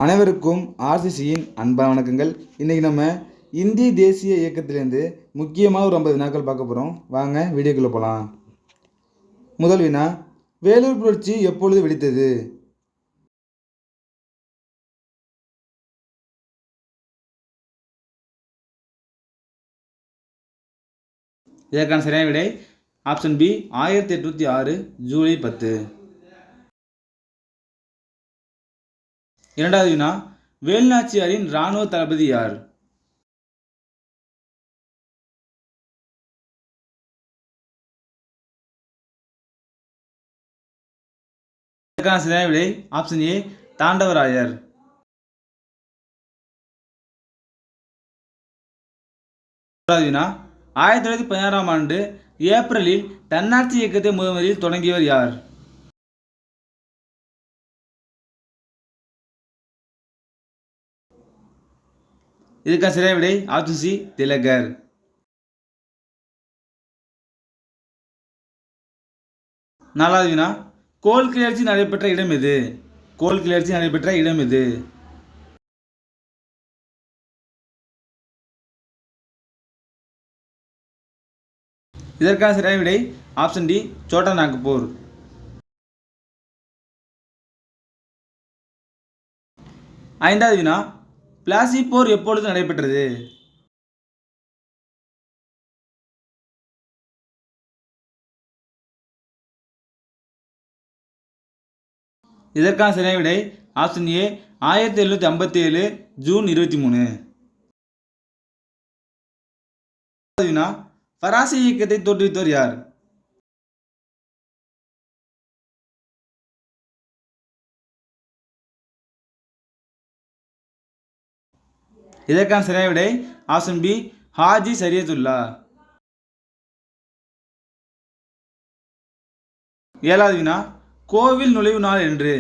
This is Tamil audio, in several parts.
அனைவருக்கும் ஆர்சிசியின் அன்பான வணக்கங்கள். இன்றைக்கி நம்ம இந்திய தேசிய இயக்கத்திலேருந்து முக்கியமாக ஒரு 50 வினாக்கள் பார்க்க போகிறோம். வாங்க வீடியோக்குள்ளே போகலாம். முதல் வினா, வேலூர் புரட்சி எப்பொழுது வெடித்தது? இதற்கான சரியான விடை ஆப்ஷன் பி 1806 ஜூலை 10. இரண்டாவது வினா, வேலுநாச்சியாரின் இராணுவ தளபதி யார்? இதற்கான சரியான விடை ஆப்ஷன் ஏ தாண்டவராயர். வினா, 1916ஆம் ஆண்டு ஏப்ரலில் தன்னாட்சி இயக்கத்தை முதலில் தொடங்கியவர் யார்? இதுக்கான சரியான விடை ஆப்ஷன் சி திலகர். நாலாவது வினா, கோல் கிளர்ச்சி நடைபெற்ற இடம் எது? கோல் கிளர்ச்சி நடைபெற்ற இடம் எது? இதற்கான சரியான விடை ஆப்ஷன் டி சோட்டா நாக்பூர். ஐந்தாவது வினா, பிளாசி போர் எப்பொழுது நடைபெற்றது? இதற்கான சரியான விடை ஆப்ஷன் ஏ 1757 ஜூன் 23. வினா, பராசி இயக்கத்தை தோற்றுவித்தவர் யார்? இதற்கான சரியான விடை ஆப்ஷன் பி ஹாஜி சரியத்துல்லா. ஏழாவது வினா, கோவில் நுழைவு நாள் என்று?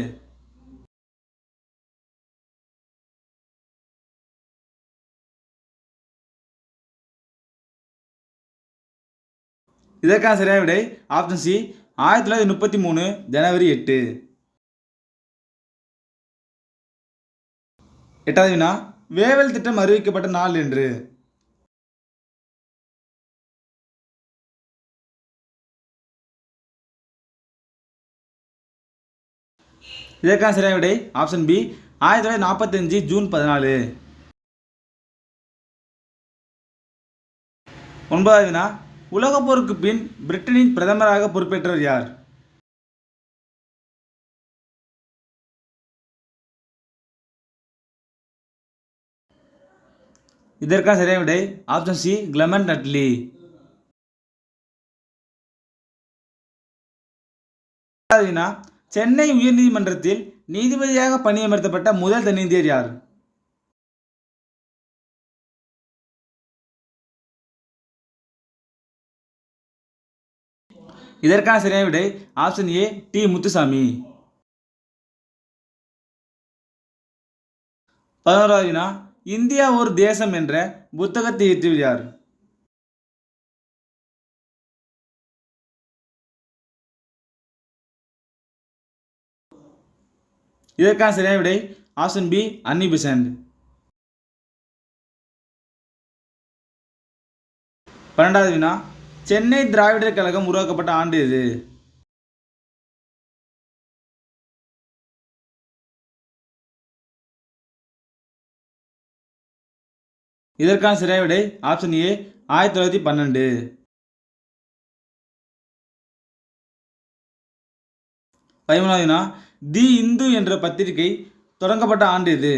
இதற்கான சரியான விடை ஆப்ஷன் சி 1933 ஜனவரி 8. எட்டாவது வினா, வேவல் திட்டம் அறிவிக்கப்பட்ட நாள் என்று? இதற்கான சரியான விடை ஆப்ஷன் பி 1945 ஜூன் 14. ஒன்பதாவது வினா, உலகப் போருக்கு பின் பிரிட்டனின் பிரதமராக பொறுப்பேற்றவர் யார்? இதற்கான சரியான விடை ஆப்ஷன் சி கிளமெண்ட் அட்லி. வினா, சென்னை உயர்நீதிமன்றத்தில் நீதிபதியாக பணியமர்த்தப்பட்ட முதல் தென்னிந்தியர் யார்? இதற்கான சரியான விடை ஆப்ஷன் ஏ டி முத்துசாமி. 11வது வினா, இந்தியா ஒரு தேசம் என்ற புத்தகத்தை இயற்றியவர் யார்? இதற்கான சரியான விடை ஆப்ஷன் பி அன்னி பெசன்ட். 12வது வினா, சென்னை திராவிடர் கழகம் உருவாக்கப்பட்ட ஆண்டு எது? இதற்கான சரியான விடை ஆப்ஷன் ஏ 1912. 13வது வினா, தி இந்து என்ற பத்திரிகை தொடங்கப்பட்ட ஆண்டு எது?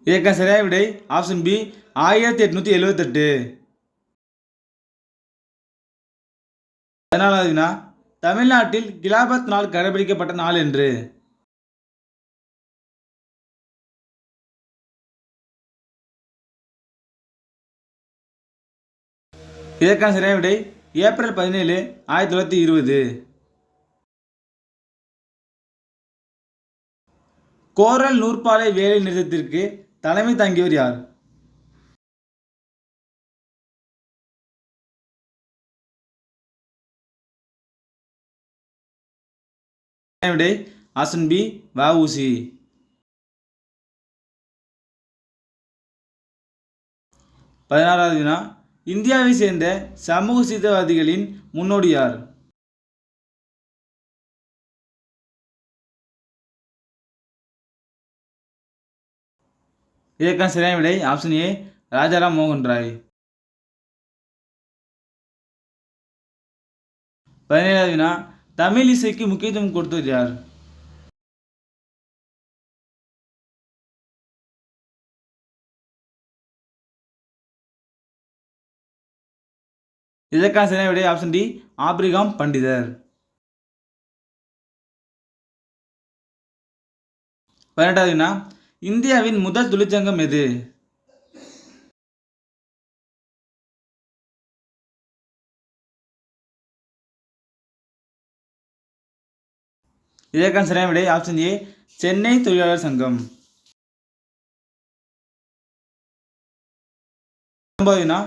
இதற்கான சரியான விடை ஆப்ஷன் பி 1878. 14வது வினா, தமிழ்நாட்டில் கிலாபத் நாள் கடைபிடிக்கப்பட்ட நாள் என்று? இதற்கான சரியான விடை ஏப்ரல் 17 1920. கோரல் நூற்பாலை வேலை நிறுத்தத்திற்கு தலைமை தாங்கியவர் யார்? விடை ஆப்ஷன் பி வஉசி. 16வது வினா, இந்தியாவை சேர்ந்த சமூக சீர்திருத்தவாதிகளின் முன்னோடி யார்? இதற்கான சரியான விடை ஆப்ஷன் ஏ ராஜாராம் மோகன் ராய். 17வது வினா, தமிழ் இசைக்கு முக்கியத்துவம் கொடுத்தவர் யார்? இதற்கான சரியான விடை ஆப்ஷன் டி ஆபிரகாம் பண்டிதர். 18வது வினா, இந்தியாவின் முதல் தொழிற்சங்கம் எது? இதற்கான சரியான விடை ஆப்ஷன் ஏ சென்னை தொழிலாளர் சங்கம். 19வது வினா,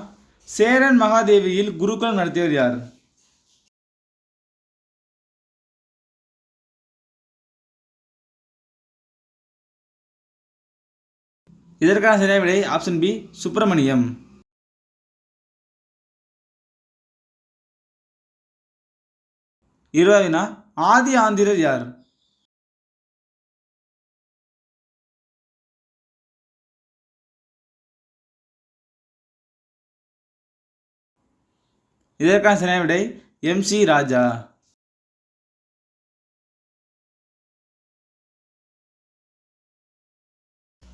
சேரன் மகாதேவியில் குருகுலம் நடத்தியவர் யார்? இதற்கான சரியான விடை ஆப்ஷன் பி சுப்பிரமணியம். 20வது வினா, ஆதி ஆந்திரர் யார்? இதற்கான சரியான விடை எம்.சி. ராஜா.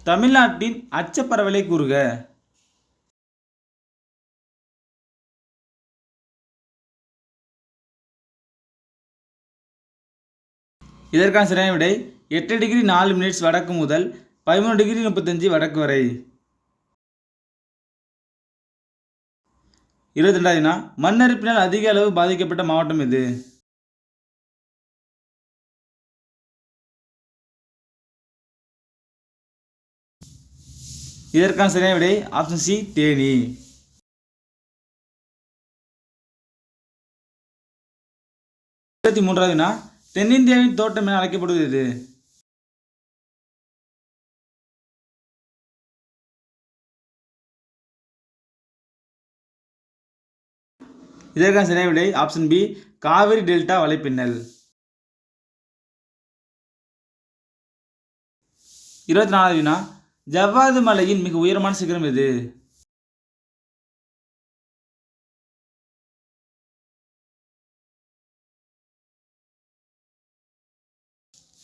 தமிழ்நாட்டின் அச்சப்பரவலை கூறுக. இதற்கான சரியான விடை 8 டிகிரி 4 மினிட்ஸ் வடக்கு முதல் 13 டிகிரி 35 வடக்கு வரை. 22வது வினா, மண்ணரிப்பினால் அதிக அளவு பாதிக்கப்பட்ட மாவட்டம் எது? இதற்கான சரியான விடை ஆப்ஷன் சி தேனி. 23வது வினா, தென்னிந்தியாவின் தோட்டம் என அழைக்கப்படுவது எது? இதற்கான சரியான விடை ஆப்ஷன் பி காவிரி டெல்டா வலைப்பின்னல். 24வது வினா, ஜவ்வாது மலையின் மிக உயரமான சிகரம் எது?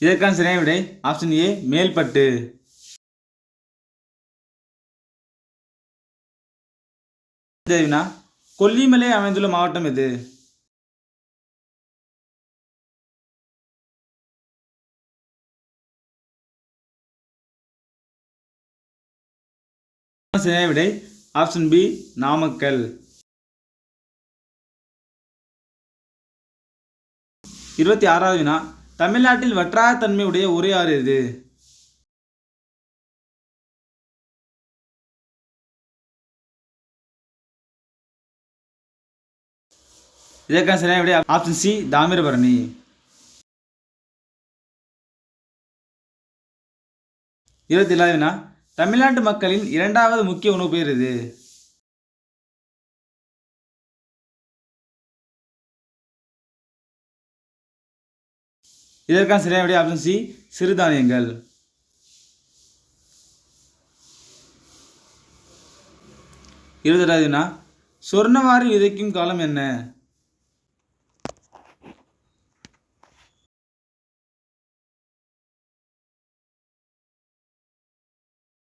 இதற்கான சரியான விடை ஆப்ஷன் ஏ மேல்பட்டு. 25வது வினா, கொல்லிமலை அமைந்துள்ள மாவட்டம் எது? சரியான விடை ஆப்ஷன் பி நாமக்கல். 26வது வினா, தமிழ்நாட்டில் வற்றாத தன்மை உடைய ஒரே ஆறு எது? இதற்கான சரியான விடை ஆப்ஷன் சி தாமிரபரணி. 27வது வினா, தமிழ்நாட்டு மக்களின் இரண்டாவது முக்கிய உணவு பெயர் எது? இதற்கான சரியான விடை ஆப்ஷன் சி சிறுதானியங்கள். 22வது வினா, சொர்ணவாரி விதைக்கும் காலம் என்ன?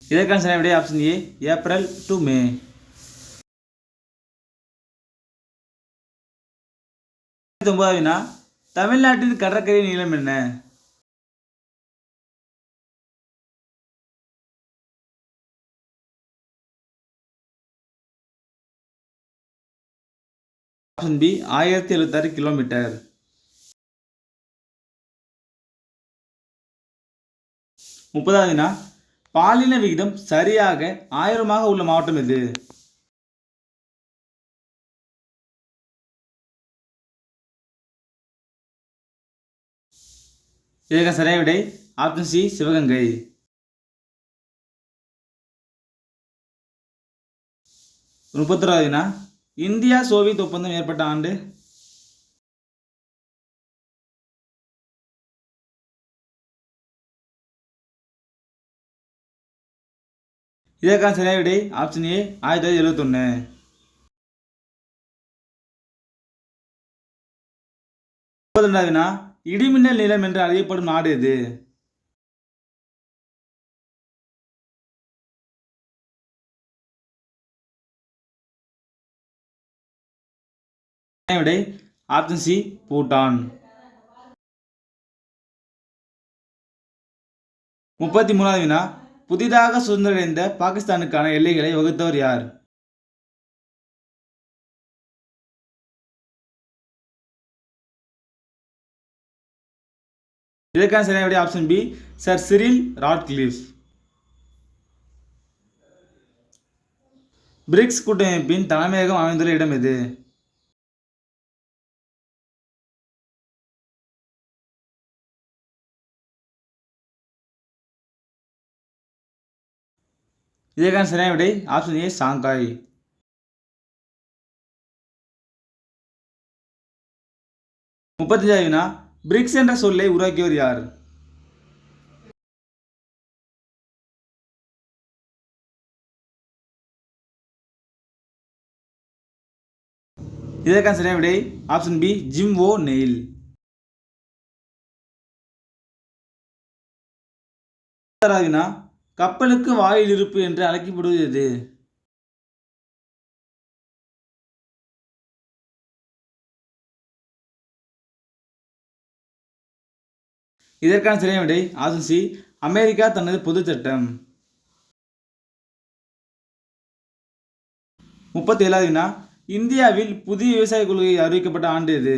இதற்கான சரியான விடை ஆப்ஷன் ஏ ஏப்ரல் டு மே. 29வது வினா, தமிழ்நாட்டின் கடற்கரை நீளம் என்ன? Option B 1076 kilometre. 30வது வினா, பாலின விகிதம் சரியாக 1000 உள்ள மாவட்டம் எது? இதற்கான சரியான விடை ஆப்ஷன் சி சிவகங்கை. 31வது வினா இந்தியா சோவியத் ஒப்பந்தம் ஏற்பட்ட ஆண்டு? இதற்கான சரியான விடை ஆப்ஷன் ஏ 1971. 32வது வினா இடிமின்னல் நிலம் என்று அறியப்படும் நாடு எது? விடை ஆப்ஷன் சி பூட்டான். 33வது வினா புதிதாக சுதந்திரமடைந்த பாகிஸ்தானுக்கான எல்லைகளை வகுத்தவர் யார்? இதற்கான சரியான விடை option B Sir Cyril Radcliffe. BRICS கூட்டமைப்பின் தலைமையகம் அமைந்துள்ள இடம் எது? இதற்கான சரியான விடை ஆப்ஷன் ஏ ஷாங்காய். 35வது வினா பிரிக்ஸ் என்ற சொல்லை உருவாக்கியவர் யார்? இதற்கான சரியான விடை ஆப்ஷன் பி ஜிம் ஓ நெயில். 36வது வினா கப்பலுக்கு வாயில் இருப்பு என்று அழைக்கப்படுவது எது? இதற்கான சரியான விடை ஆப்ஷன் சி அமெரிக்கா தனது பொது சட்டம். 37வது வினா இந்தியாவில் புதிய விவசாய கொள்கை அறிவிக்கப்பட்ட ஆண்டு எது?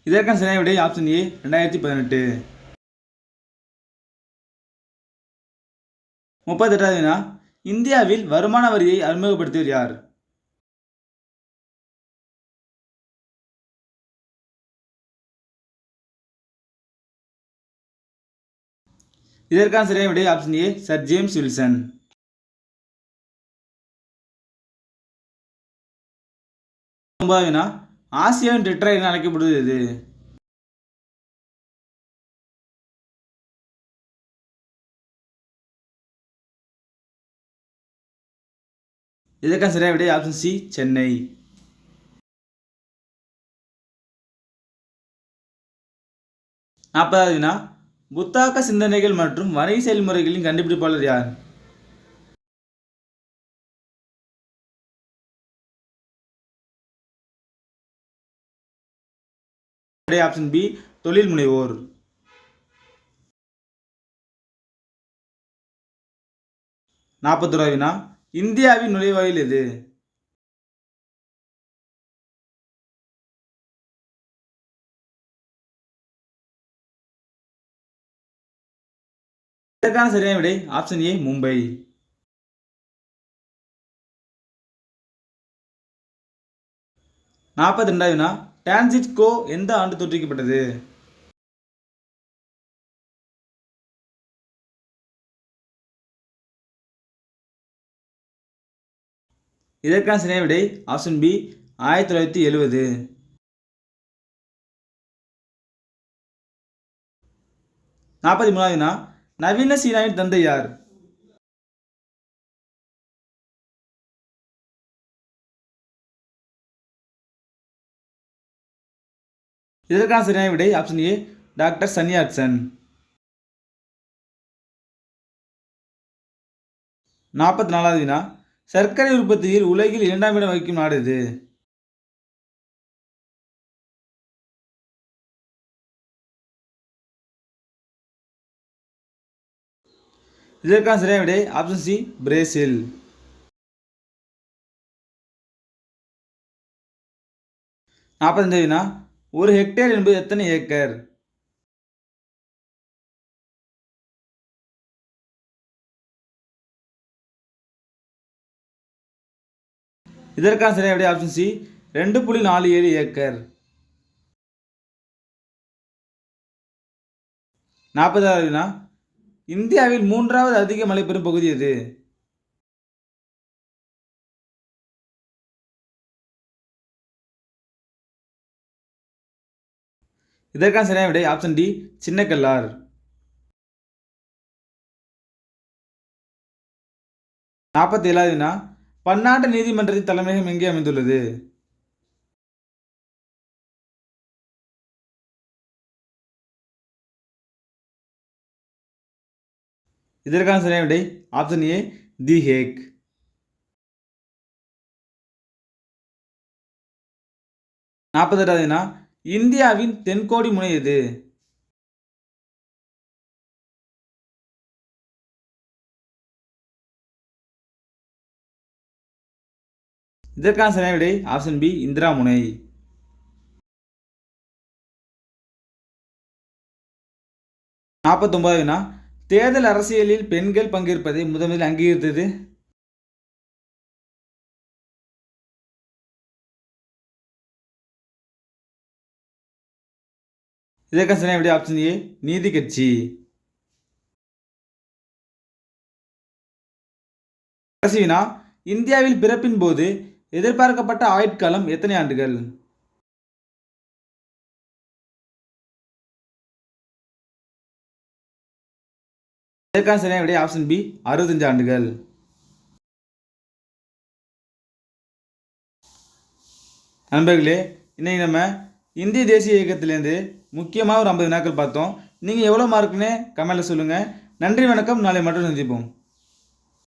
இதற்கான சரியான விடை ஆப்ஷன் ஏ 2018. 38வது வினா இந்தியாவில் வருமான வரியை அறிமுகப்படுத்தியவர் யார்? இதற்கான சரியான விடை option A sir James Wilson. 9வது வினா ஆசியாவின் டெட்ரா என அழைக்கப்படுவது எது? இதற்கான சரியான விடை ஆப்ஷன் சி சென்னை. 40வது வினா புத்தாக்க சிந்தனைகள் மற்றும் வணிக செயல்முறைகளின் கண்டுபிடிப்பாளர் யார்? ஆப்ஷன் பி தொழில் முனைவோர். 41வது வினா இந்தியாவின் நுழைவாயில் எது? இதற்கான சரியான விடை ஆப்ஷன் ஏ மும்பை. 42வது வினா டான்ஜெட்கோ எந்த ஆண்டு தோற்றுவிக்கப்பட்டது? இதற்கான சரியான விடை ஆப்ஷன் பி 1970. 43வது வினா நவீன சீனாவின் தந்தை யார்? இதற்கான சரியான விடை ஆப்ஷன் ஏ டாக்டர் சன் யாட்சன். 44வது வினா சர்க்கரை உற்பத்தியில் உலகில் 2ஆம் இடம் வகிக்கும் நாடு எது? இதற்கான சரியான விடை ஆப்ஷன் சி பிரேசில். 45வது வினா ஒரு ஹெக்டேர் என்பது எத்தனை ஏக்கர்? இதற்கான சரியான விடை ஆப்ஷன் சி 2.47 ஏக்கர். 40வது வினா, இந்தியாவில் 3வது அதிக மழை பெறும் பகுதி எது? இதற்கான சரியான விடை ஆப்ஷன் டி சின்னக்கல்லார். 47வது வினா, பன்னாட்டு நீதிமன்றத்தின் தலைமையகம் எங்கே அமைந்துள்ளது? இதற்கான சரியான விடை ஆப்ஷன் ஏ தி ஹேக். 42வது வினா, இந்தியாவின் தென்கோடி முனை எது? இதற்கான சரியான விடை ஆப்ஷன் பி இந்திரா முனை. நாற்பத்தொன்பதாவது வினா, தேர்தல் அரசியலில் பெண்கள் பங்கேற்பதை முதலில் அங்கீகரித்தது? இதற்கான சரியான விடை ஆப்ஷன் ஏ நீதி கட்சி. கடைசி வினா, இந்தியாவில் பிறப்பின் போது எதிர்பார்க்கப்பட்ட ஆயுட்காலம் எத்தனை ஆண்டுகள்? இதற்கான சரியான விடை ஆப்ஷன் பி 65 ஆண்டுகள். நண்பர்களே, இன்னைக்கு நம்ம இந்திய தேசிய இயக்கத்திலேருந்து முக்கியமாக ஒரு 50 வினாக்கள் பார்த்தோம். நீங்கள் எவ்வளோ மார்க்குன்னு கமெண்ட்டில் சொல்லுங்கள். நன்றி, வணக்கம். நாளை மட்டும் சந்திப்போம்.